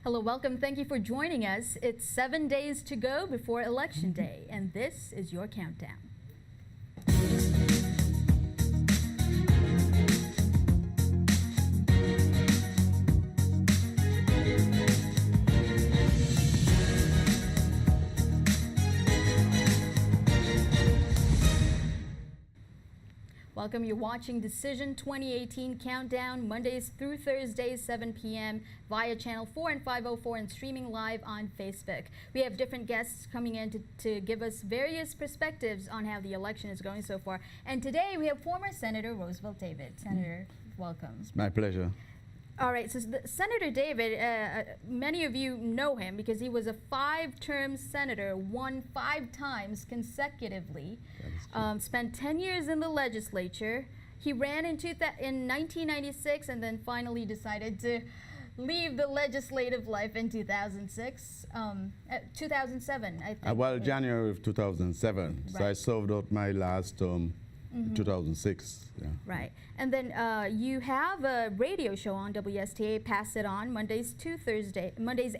Hello, welcome. Thank you for joining us. It's 7 days to go before Election Day, and this is your countdown. Welcome. You're watching Decision 2018 Countdown, Mondays through Thursdays, 7 p.m. via Channel 4 and 504 and streaming live on Facebook. We have different guests coming in to give us various perspectives on how the election is going so far. And today we have former Senator Roosevelt David. Senator, welcome. It's my pleasure. All right, so Senator David, many of you know him because he was a 5-term senator, won 5 times consecutively, spent 10 years in the legislature. He ran in 1996 and then finally decided to leave the legislative life in 2007, I think. Well, January of 2007. Right. So I served out my last term. 2006. Yeah. Right. And then you have a radio show on WSTA, Pass It On, Mondays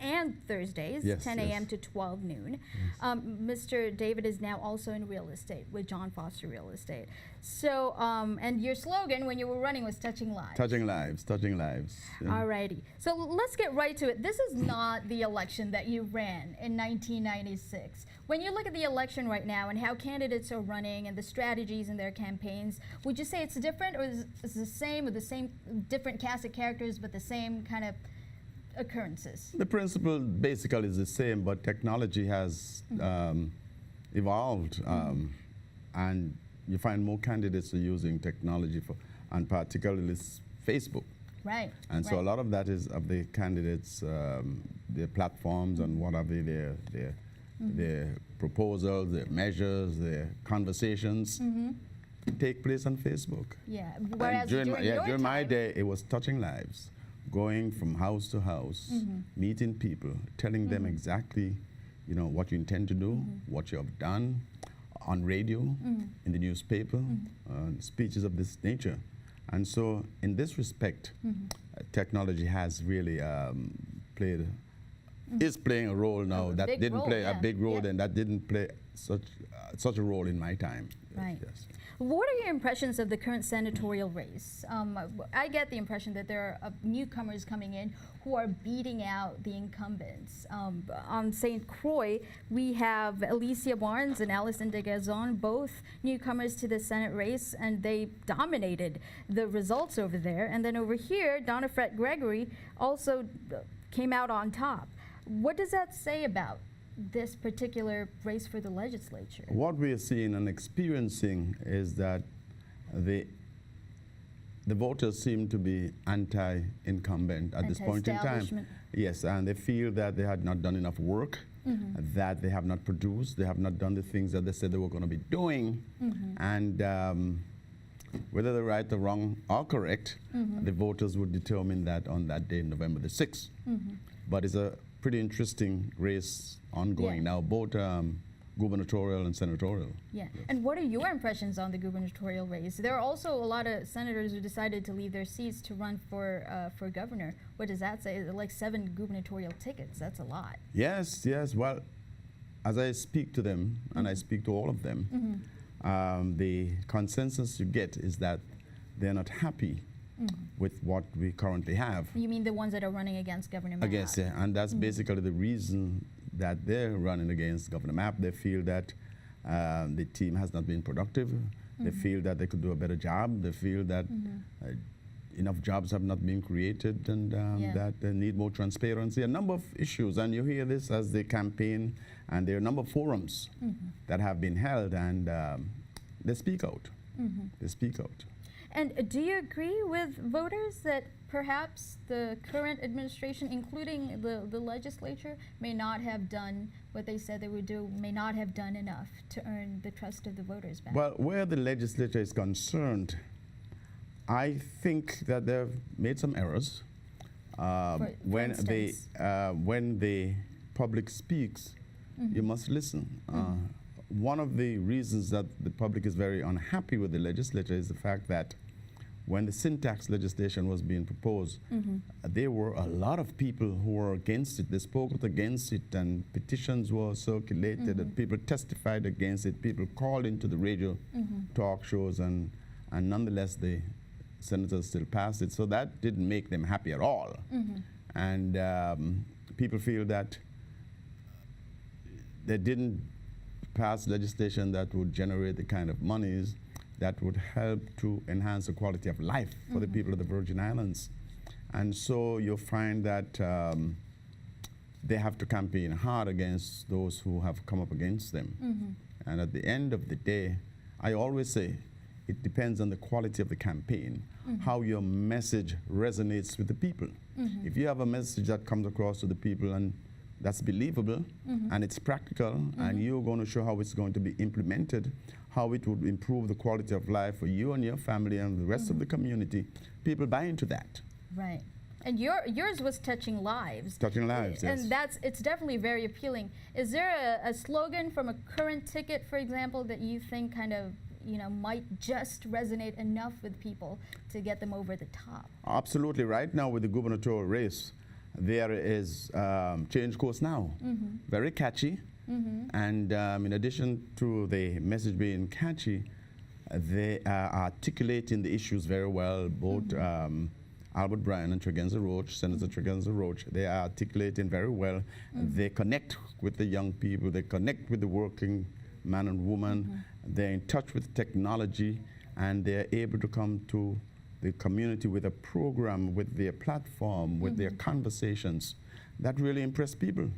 and Thursdays, yes, 10 a.m. to 12 noon. Yes. Mr. David is now also in real estate with John Foster Real Estate. So, and your slogan when you were running was touching lives. Touching lives, touching lives. Yeah. All righty. So let's get right to it. This is not the election that you ran in 1996. When you look at the election right now and how candidates are running and the strategies in their campaigns, would you say it's different, or is it the same, with the same different cast of characters but the same kind of occurrences? The principle basically is the same, but technology has evolved, and you find more candidates are using technology and particularly Facebook. Right. And so a lot of that is of the candidates, their platforms and what have they, their proposals, their measures, their conversations take place on Facebook. Yeah. Whereas during my day, it was touching lives, going from house to house, meeting people, telling them exactly, you know, what you intend to do, what you have done on radio, in the newspaper, speeches of this nature. And so, in this respect, technology has really is playing a role now that didn't play a big role, and that didn't play such a role in my time. Right. Yes. What are your impressions of the current senatorial race? I get the impression that there are newcomers coming in who are beating out the incumbents. On St. Croix, we have Alicia Barnes and Alison de Gazon, both newcomers to the Senate race, and they dominated the results over there. And then over here, Donna Fred Gregory also came out on top. What does that say about this particular race for the legislature? What we are seeing and experiencing is that the voters seem to be anti-incumbent at this point in time. Yes, and they feel that they had not done enough work, that they have not produced, they have not done the things that they said they were going to be doing, and whether they're right or wrong or correct, the voters would determine that on that day, November the 6th. But it's a pretty interesting race ongoing now, both gubernatorial and senatorial. Yeah. And what are your impressions on the gubernatorial race? There are also a lot of senators who decided to leave their seats to run for governor. What does that say? Like 7 gubernatorial tickets. That's a lot. Yes, yes. Well, as I speak to them, and I speak to all of them, the consensus you get is that they're not happy with what we currently have. You mean the ones that are running against Governor Mapp? I guess, yeah. And that's basically the reason that they're running against Governor Mapp. They feel that the team has not been productive. They feel that they could do a better job. They feel that enough jobs have not been created, and that they need more transparency. A number of issues, and you hear this as they campaign, and there are a number of forums that have been held, and they speak out. They speak out. And do you agree with voters that perhaps the current administration, including the legislature, may not have done what they said they would do, may not have done enough to earn the trust of the voters back? Well, where the legislature is concerned, I think that they've made some errors. When the public speaks, you must listen. One of the reasons that the public is very unhappy with the legislature is the fact that when the sin tax legislation was being proposed, there were a lot of people who were against it. They spoke out against it, and petitions were circulated, and people testified against it. People called into the radio talk shows, and nonetheless, the senators still passed it. So that didn't make them happy at all. And people feel that they didn't pass legislation that would generate the kind of monies that would help to enhance the quality of life for the people of the Virgin Islands. And so you'll find that they have to campaign hard against those who have come up against them. And at the end of the day, I always say, it depends on the quality of the campaign, how your message resonates with the people. If you have a message that comes across to the people and that's believable and it's practical and you're going to show how it's going to be implemented, how it would improve the quality of life for you and your family and the rest of the community, people buy into that. Right. And yours was touching lives. Touching lives, yes. And it's definitely very appealing. Is there a slogan from a current ticket, for example, that you think kind of, you know, might just resonate enough with people to get them over the top? Absolutely. Right now with the gubernatorial race, there is Change Course Now. Very catchy. And in addition to the message being catchy, they are articulating the issues very well. Both Albert Bryan and Tregenza Roche, Senator Tregenza Roche, they are articulating very well. They connect with the young people. They connect with the working man and woman. They're in touch with technology, and they're able to come to the community with a program, with their platform, with their conversations that really impress people.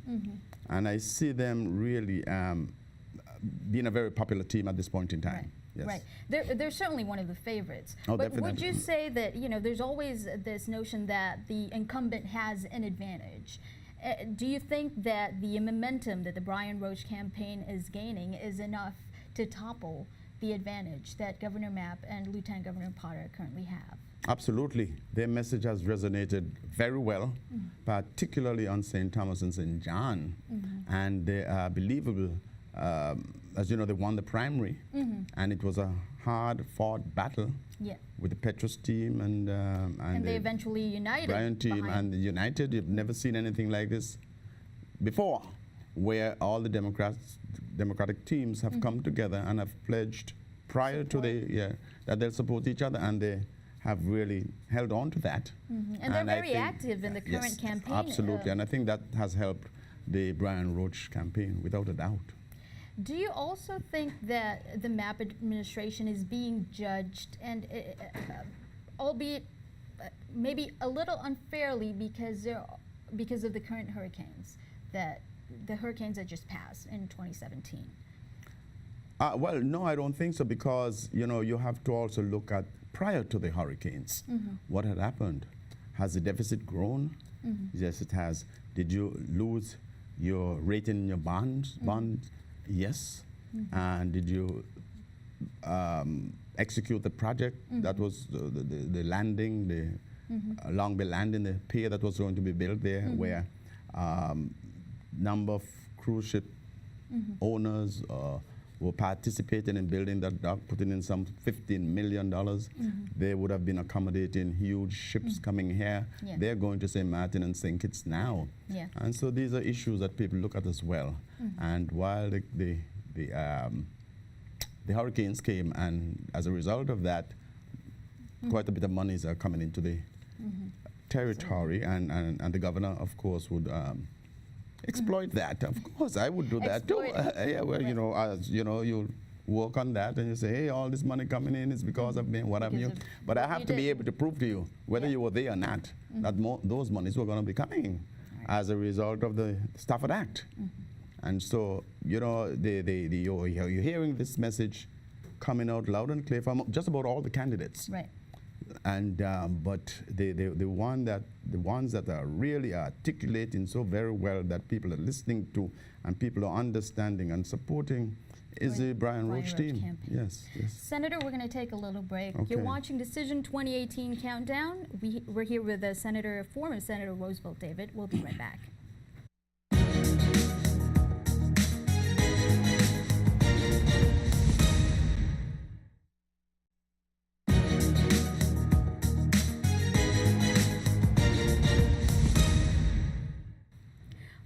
And I see them really being a very popular team at this point in time. Yes. Right. They're certainly one of the favorites. Oh, but definitely. Would you say that, you know, there's always this notion that the incumbent has an advantage? Do you think that the momentum that the Brian Roche campaign is gaining is enough to topple the advantage that Governor Mapp and Lieutenant Governor Potter currently have? Absolutely. Their message has resonated very well, particularly on St. Thomas and St. John. And they are believable. As you know, they won the primary, and it was a hard-fought battle with the Petrus team and they eventually united. Brian team and the United. You've never seen anything like this before, where all the Democratic teams have come together and have pledged prior to that they'll support each other, and they have really held on to that. And they're very active in the current campaign. Absolutely, and I think that has helped the Brian Roche campaign, without a doubt. Do you also think that the Mapp administration is being judged, and albeit maybe a little unfairly, because of the current hurricanes, the hurricanes that just passed in 2017? Well, no, I don't think so, because you have to also look at prior to the hurricanes, what had happened. Has the deficit grown? Yes, it has. Did you lose your rating in your bonds? Yes. And did you execute the project that was the landing, Long Bay Landing, the pier that was going to be built there, where number of cruise ship owners were participating in building that dock, putting in some $15 million. They would have been accommodating huge ships coming here. They're going to St. Martin and St. Kitts now. And so these are issues that people look at as well. And while the hurricanes came, and as a result of that, quite a bit of monies are coming into the territory, and the governor, of course, would exploit that. Of course, I would do that too. Yeah, well, you work on that and you say, hey, all this money coming in is because of me, what have you. But I have to be able to prove to you, whether you were there or not, that those monies were going to be coming as a result of the Stafford Act. And so, you're hearing this message coming out loud and clear from just about all the candidates. Right. And but the ones that are really articulating so very well that people are listening to and people are understanding and supporting is the Brian Roche team. Campaign. Yes, yes. Senator, we're going to take a little break. Okay. You're watching Decision 2018 Countdown. We're here with former Senator Roosevelt David. We'll be right back.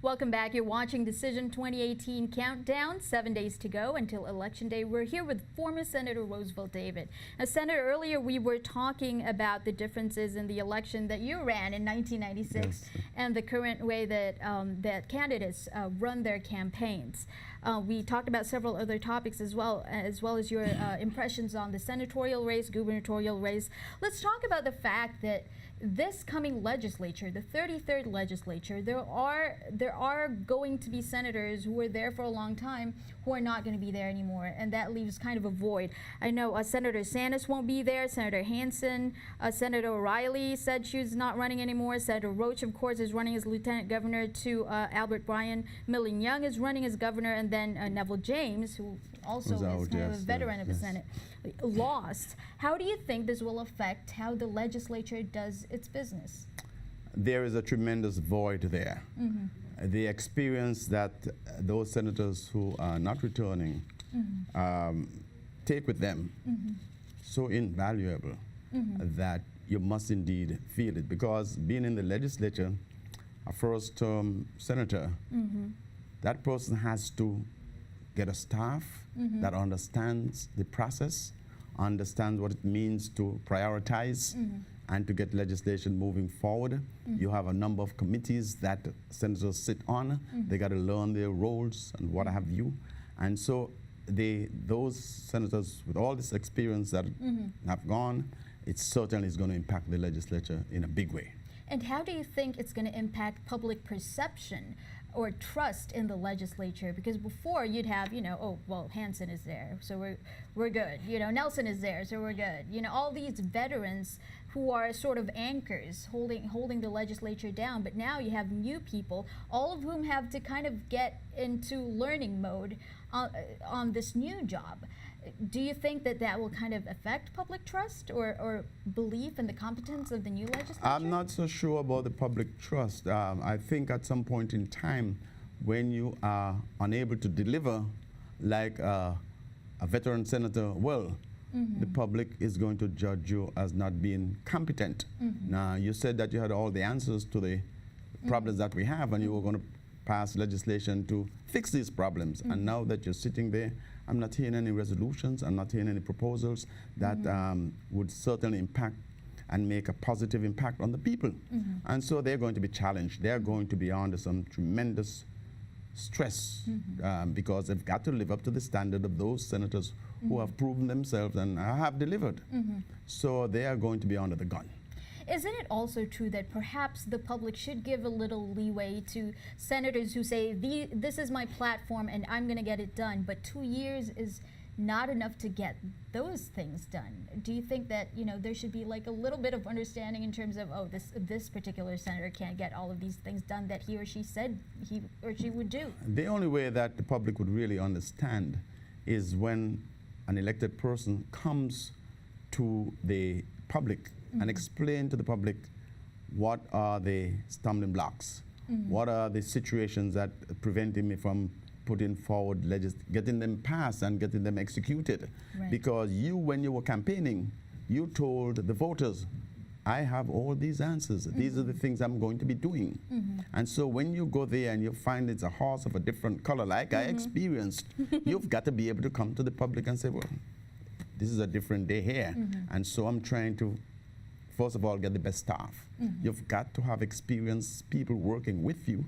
Welcome back. You're watching Decision 2018 Countdown. 7 days to go until Election Day. We're here with former Senator Roosevelt David. Now, Senator, earlier we were talking about the differences in the election that you ran in 1996 Yes. and the current way that, that candidates run their campaigns. We talked about several other topics as well as your impressions on the senatorial race, gubernatorial race. Let's talk about the fact that this coming legislature, the 33rd legislature, there are going to be senators who were there for a long time who are not going to be there anymore, and that leaves kind of a void. I know Senator Sanders won't be there, Senator Hansen, Senator O'Reilly said she's not running anymore, Senator Roche, of course, is running as lieutenant governor to Albert Bryan, Millen Young is running as governor, and then Neville James, who also is kind of a veteran of the Senate, lost. How do you think this will affect how the legislature does its business? There is a tremendous void there. The experience that those senators who are not returning take with them, so invaluable that you must indeed feel it. Because being in the legislature, a first-term senator, that person has to get a staff that understands the process, understands what it means to prioritize and to get legislation moving forward. You have a number of committees that senators sit on. They got to learn their roles and what have you. And so those senators with all this experience that have gone, it certainly is going to impact the legislature in a big way. And how do you think it's going to impact public perception or trust in the legislature? Because before you'd have, you know, oh, well, Hansen is there, so we're good. You know, Nelson is there, so we're good. You know, all these veterans who are sort of anchors holding the legislature down. But now you have new people, all of whom have to kind of get into learning mode on this new job. Do you think that that will kind of affect public trust or belief in the competence of the new legislature? I'm not so sure about the public trust. I think at some point in time, when you are unable to deliver like a veteran senator will, the public is going to judge you as not being competent. Now, you said that you had all the answers to the problems that we have, and you were going to pass legislation to fix these problems. And now that you're sitting there, I'm not hearing any resolutions, I'm not hearing any proposals that would certainly impact and make a positive impact on the people. And so they're going to be challenged. They're going to be under some tremendous stress because they've got to live up to the standard of those senators who have proven themselves and have delivered. So they are going to be under the gun. Isn't it also true that perhaps the public should give a little leeway to senators who say, this is my platform and I'm going to get it done, but 2 years is not enough to get those things done? Do you think that, you know, there should be like a little bit of understanding in terms of, oh, this particular senator can't get all of these things done that he or she said he or she would do? The only way that the public would really understand is when an elected person comes to the public and explain to the public what are the stumbling blocks, what are the situations that preventing me from putting forward, getting them passed and getting them executed. Right. Because you, when you were campaigning, you told the voters, I have all these answers. These are the things I'm going to be doing. And so when you go there and you find it's a horse of a different color, like I experienced, you've got to be able to come to the public and say, well, this is a different day here. And so I'm trying to, first of all, get the best staff. You've got to have experienced people working with you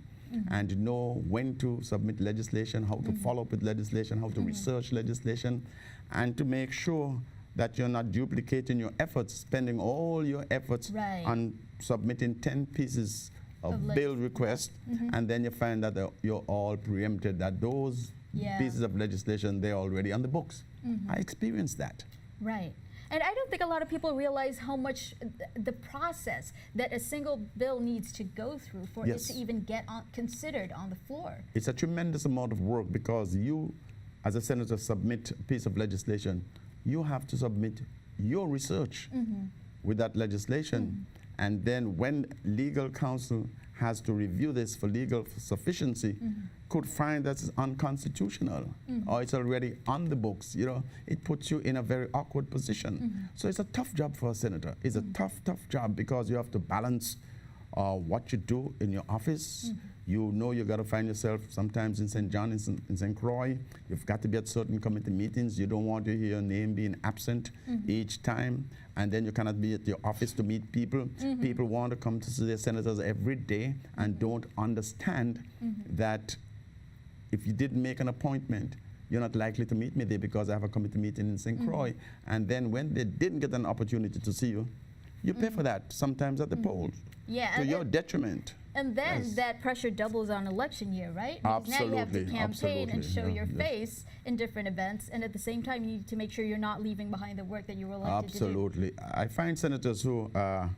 and know when to submit legislation, how to follow up with legislation, how to research legislation, and to make sure that you're not duplicating your efforts, spending all your efforts on submitting 10 pieces of bill requests, and then you find that you're all preempted, that those pieces of legislation, they're already on the books. I experienced that. Right. And I don't think a lot of people realize how much the process that a single bill needs to go through for it to even get considered on the floor. It's a tremendous amount of work because you, as a senator, submit a piece of legislation, you have to submit your research with that legislation. And then when legal counsel has to review this for legal sufficiency, could find that it's unconstitutional or it's already on the books, you know, it puts you in a very awkward position. So it's a tough job for a senator. It's a tough job because you have to balance what you do in your office, You know you got to find yourself sometimes in St. John, in St. Croix. You've got to be at certain committee meetings. You don't want to hear your name being absent each time. And then you cannot be at your office to meet people. People want to come to see their senators every day and don't understand that if you didn't make an appointment, you're not likely to meet me there because I have a committee meeting in St. Croix. And then when they didn't get an opportunity to see you, you pay for that, sometimes at the polls, to your detriment. And then that pressure doubles on election year, right? Because now you have to campaign and show your face in different events, and at the same time, you need to make sure you're not leaving behind the work that you were elected to do. Absolutely. I find senators who are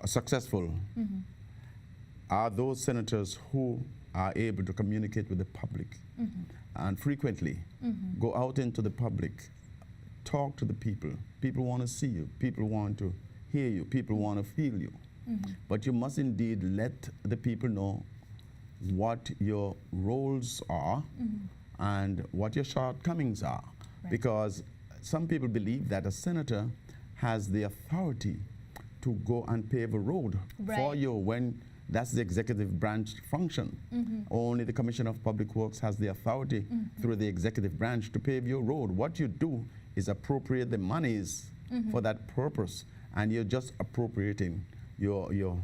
successful are those senators who are able to communicate with the public and frequently go out into the public, talk to the people. People want to see you. People want to hear you. People want to feel you. But you must indeed let the people know what your roles are and what your shortcomings are. Right. Because some people believe that a senator has the authority to go and pave a road for you when that's the executive branch function. Only the Commissioner of Public Works has the authority through the executive branch to pave your road. What you do is appropriate the monies for that purpose, and you're just appropriating, you're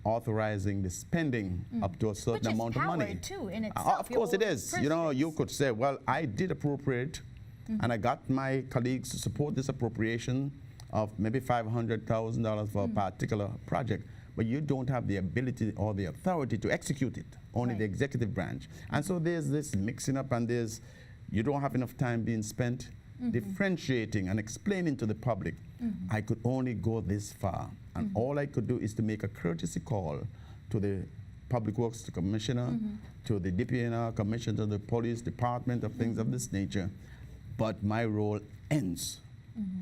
authorizing the spending up to a certain amount of money. Which is power too in itself. Of course it is. You know, you could say, well, I did appropriate and I got my colleagues to support this appropriation of maybe $500,000 for a particular project, but you don't have the ability or the authority to execute it, only the executive branch. And so there's this mixing up, and you don't have enough time being spent differentiating and explaining to the public, I could only go this far. And all I could do is to make a courtesy call to the Public Works Commissioner, to the DPNR Commissioner, to the Police Department, of things of this nature. But my role ends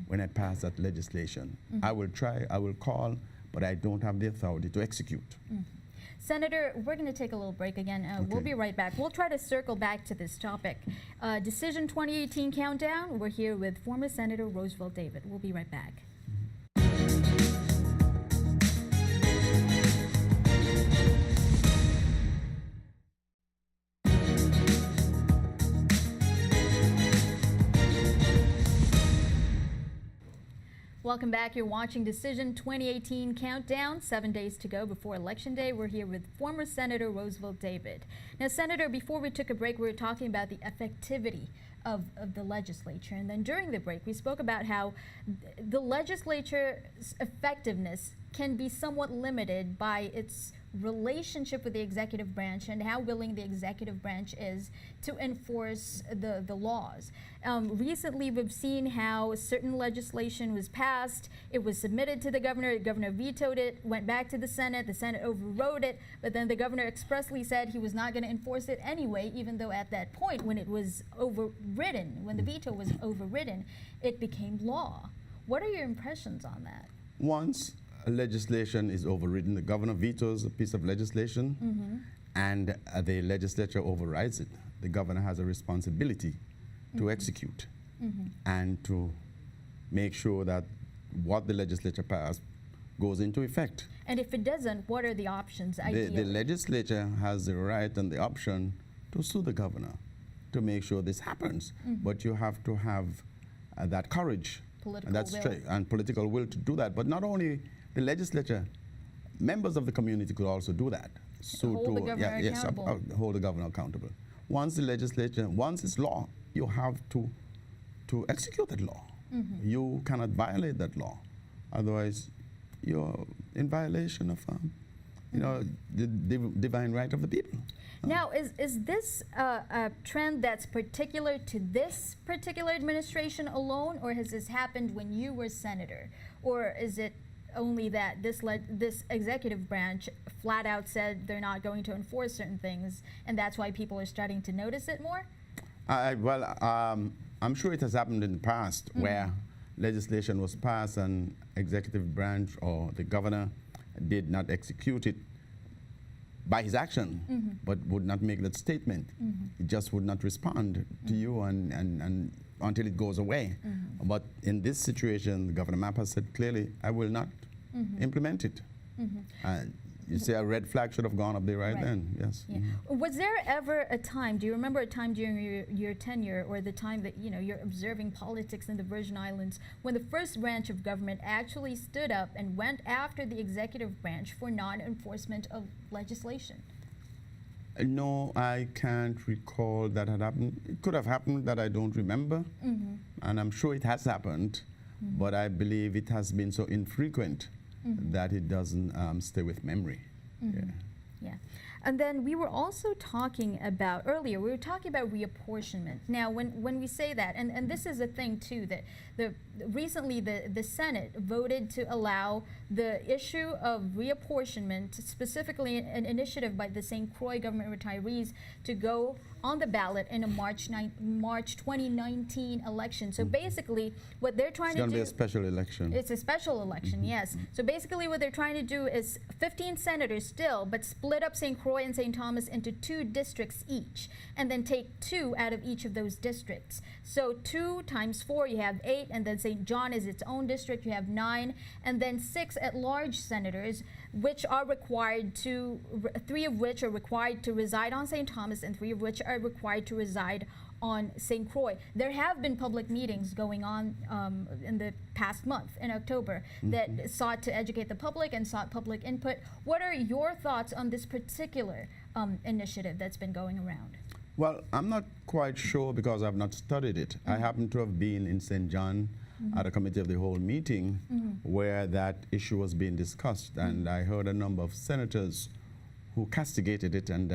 when I pass that legislation. I will try, I will call, but I don't have the authority to execute. Senator, we're going to take a little break again. We'll be right back. We'll try to circle back to this topic. Decision 2018 countdown. We're here with former Senator Roosevelt David. We'll be right back. Welcome back. You're watching Decision 2018 Countdown. 7 days to go before Election Day. We're here with former Senator Roosevelt David. Now, Senator, before we took a break, we were talking about the effectivity of the legislature. And then during the break, we spoke about how the legislature's effectiveness can be somewhat limited by its relationship with the executive branch and how willing the executive branch is to enforce the laws. Recently, we've seen how certain legislation was passed, it was submitted to the governor vetoed it, went back to the Senate overrode it, but then the governor expressly said he was not going to enforce it anyway, even though at that point when it was overridden, when the veto was overridden, it became law. What are your impressions on that? Once legislation is overridden, the governor vetoes a piece of legislation and the legislature overrides it. The governor has a responsibility to execute and to make sure that what the legislature passed goes into effect. And if it doesn't, what are the options ideally? The legislature has the right and the option to sue the governor to make sure this happens. But you have to have that courage and political will to do that. But not only the legislature, members of the community could also do that. So hold the governor accountable. Hold the governor accountable. Once the legislature, once it's law, you have to execute that law. You cannot violate that law. Otherwise, you're in violation of the divine right of the people. Now, is this a trend that's particular to this particular administration alone, or has this happened when you were senator? Or is it only that this executive branch flat out said they're not going to enforce certain things, and that's why people are starting to notice it more? I'm sure it has happened in the past where legislation was passed and executive branch or the governor did not execute it by his action, but would not make that statement. It just would not respond to you and until it goes away. But in this situation, Governor Mapp has said clearly, I will not implement it. You say a red flag should have gone up there right then, yes. Yeah. Was there ever a time, do you remember a time during your tenure or the time that you're observing politics in the Virgin Islands when the first branch of government actually stood up and went after the executive branch for non-enforcement of legislation? No, I can't recall that had happened. It could have happened that I don't remember, and I'm sure it has happened, but I believe it has been so infrequent that it doesn't stay with memory. Yeah. And then we were also talking about, earlier, we were talking about reapportionment. Now, when we say that, and this is a thing too, that recently the Senate voted to allow the issue of reapportionment, specifically an initiative by the St. Croix government retirees, to go on the ballot in a March 2019 election. So basically, what they're trying to do— It's going to be a special election. It's a special election, yes. So basically what they're trying to do is 15 senators still, but split up St. Croix and St. Thomas into 2 districts each, and then take 2 out of each of those districts. So 2 times 4, you have 8, and then St. John is its own district, you have 9, and then 6 at-large senators, which are required to, 3 of which are required to reside on St. Thomas, and 3 of which are required to reside on St. Croix. There have been public meetings going on in the past month, in October, that sought to educate the public and sought public input. What are your thoughts on this particular initiative that's been going around? Well, I'm not quite sure because I've not studied it. I happen to have been in St. John at a committee of the whole meeting where that issue was being discussed, and I heard a number of senators who castigated it and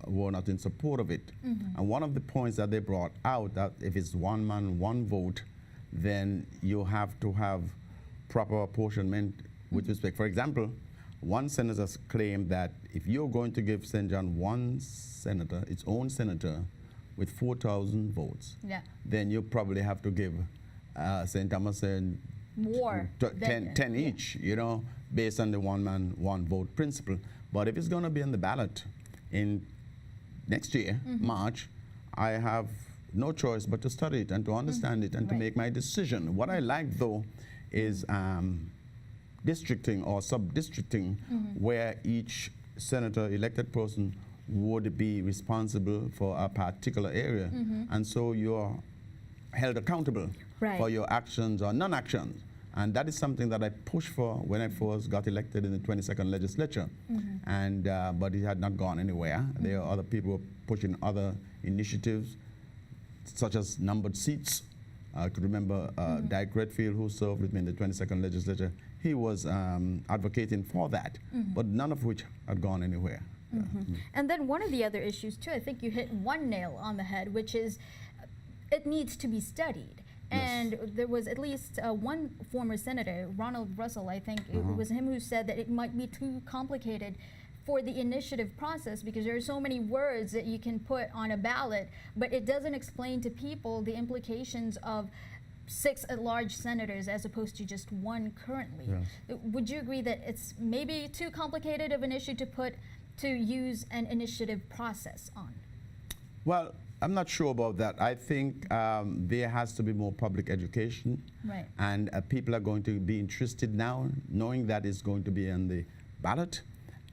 were not in support of it. And one of the points that they brought out, that if it's one man, one vote, then you have to have proper apportionment with respect. For example, one senator claimed that if you're going to give St. John one senator, its own senator, with 4,000 votes, then you probably have to give St. Thomas more 10 each, based on the one man, one vote principle. But if it's going to be on the ballot in next year, March, I have no choice but to study it and to understand it and to make my decision. What I like, though, is districting or sub-districting, where each senator, elected person, would be responsible for a particular area. And so you're held accountable for your actions or non-actions. And that is something that I pushed for when I first got elected in the 22nd legislature. And but it had not gone anywhere. There are other people who were pushing other initiatives, such as numbered seats. I could remember Dyke Redfield, who served with me in the 22nd legislature. He was advocating for that, but none of which had gone anywhere. And then one of the other issues, too, I think you hit one nail on the head, which is it needs to be studied. And there was at least one former senator, Ronald Russell, I think it was him who said that it might be too complicated for the initiative process because there are so many words that you can put on a ballot, but it doesn't explain to people the implications of 6 at-large senators as opposed to just 1 currently. Would you agree that it's maybe too complicated of an issue to use an initiative process on? Well, I'm not sure about that. I think there has to be more public education, and people are going to be interested now, knowing that it's going to be on the ballot,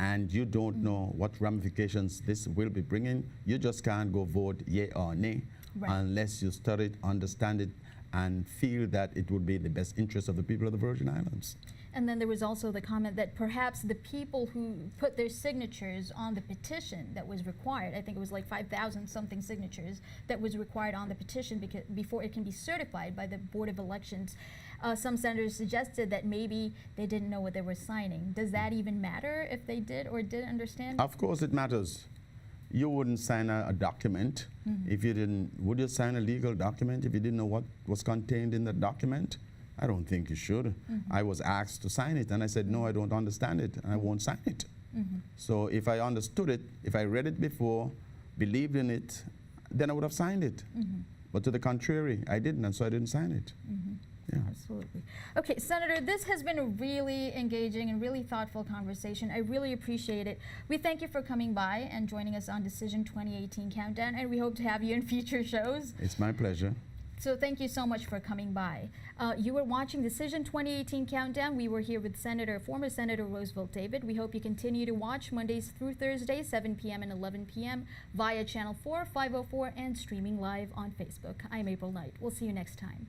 and you don't know what ramifications this will be bringing. You just can't go vote yea or nay unless you study it, understand it, and feel that it would be in the best interest of the people of the Virgin Islands. And then there was also the comment that perhaps the people who put their signatures on the petition that was required, I think it was like 5,000 something signatures that was required on the petition before it can be certified by the Board of Elections. Some senators suggested that maybe they didn't know what they were signing. Does that even matter if they did or didn't understand? Of course it matters. You wouldn't sign a document if you didn't. Would you sign a legal document if you didn't know what was contained in the document? I don't think you should. I was asked to sign it, and I said, no, I don't understand it, and I won't sign it. So if I understood it, if I read it before, believed in it, then I would have signed it. But to the contrary, I didn't, and so I didn't sign it. Absolutely. Okay, Senator, this has been a really engaging and really thoughtful conversation. I really appreciate it. We thank you for coming by and joining us on Decision 2018 Countdown, and we hope to have you in future shows. It's my pleasure. So thank you so much for coming by. You were watching Decision 2018 Countdown. We were here with former Senator Roosevelt David. We hope you continue to watch Mondays through Thursdays, 7 p.m. and 11 p.m. via Channel 4, 504, and streaming live on Facebook. I'm April Knight. We'll see you next time.